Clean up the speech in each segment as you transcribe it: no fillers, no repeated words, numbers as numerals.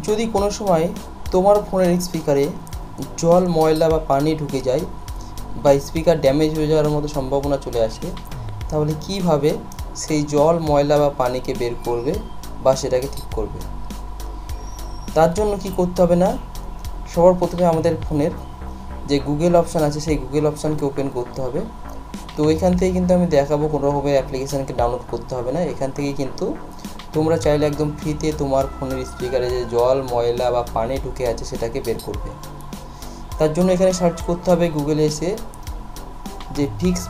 যদি কোনো সময় তোমার ফোনের স্পিকারে জল, ময়লা বা পানি ঢুকে যায় বা স্পিকার ড্যামেজ হয়ে যাওয়ার মতো সম্ভাবনা চলে আসে, তাহলে কিভাবে সেই জল, ময়লা বা পানিকে বের করবে বা সেটাকে ঠিক করবে? তার জন্য কি করতে হবে না, সবার প্রথমে আমাদের ফোনের যে গুগল অপশান আছে সেই গুগল অপশানকে ওপেন করতে হবে। তো এখান থেকে কিন্তু আমি দেখাবো কোনো রকমের অ্যাপ্লিকেশানকে ডাউনলোড করতে হবে না। এখান থেকেই কিন্তু তোমরা চাইলে একদম ফ্রিতে তোমার ফোনের স্পিকারে যে জল, ময়লা বা পানি ঢুকে আছে সেটাকে বের করবে। তার জন্য এখানে সার্চ করতে হবে গুগলে এসে যে ফিক্স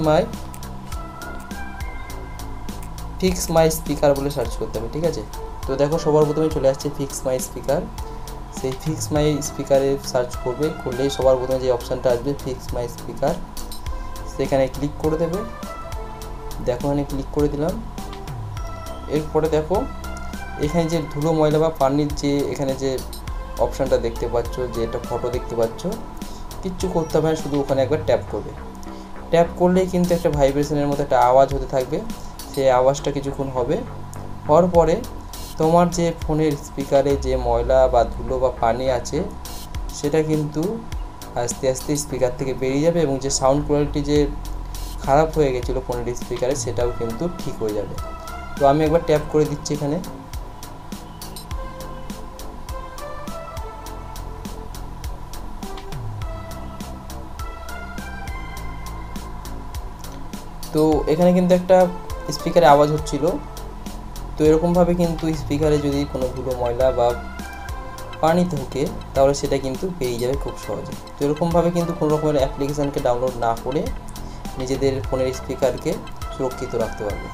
মাই স্পিকার বলে সার্চ করতে হবে, ঠিক আছে? তো দেখো সবার প্রথমে চলে আসছে ফিক্স মাই স্পিকার। সেই ফিক্স মাই স্পিকারে সার্চ করবে, করলেই সবার প্রথমে যে অপশানটা আসবে ফিক্স মাই স্পিকার, সেখানে ক্লিক করে দেবে। দেখো এখানে ক্লিক করে দিলাম। এরপরে দেখো এখানে যে ধুলো, ময়লা বা পানির যে এখানে যে অপশানটা দেখতে পাচ্ছ, যে একটা ফটো দেখতে পাচ্ছ, কিচ্ছু করতে হবে না, শুধু ওখানে একবার ট্যাপ করবে। ট্যাপ করলেই কিন্তু একটা ভাইব্রেশনের মতো একটা আওয়াজ হতে থাকবে। সেই আওয়াজটা কিছুক্ষণ হবে, হওয়ার পরে তোমার যে ফোনের স্পিকারে যে ময়লা বা ধুলো বা পানি আছে সেটা কিন্তু আস্তে আস্তে স্পিকার থেকে বেরিয়ে যাবে এবং যে সাউন্ড কোয়ালিটি যে খারাপ হয়ে গেছিলো ফোনের স্পিকারে সেটাও কিন্তু ঠিক হয়ে যাবে। তো আমি একবার ট্যাপ করে দিচ্ছি এখানে। তো এখানে কিন্তু একটা স্পিকারে আওয়াজ হচ্ছিল। তো এরকমভাবে কিন্তু স্পিকারে যদি কোনো ধুলো, ময়লা বা পানি থাকে তাহলে সেটা কিন্তু পেয়ে যাবে খুব সহজে। তো এরকমভাবে কিন্তু কোনো রকমের অ্যাপ্লিকেশানকে ডাউনলোড না করে নিজেদের ফোনের স্পিকারকে সুরক্ষিত রাখতে পারবে।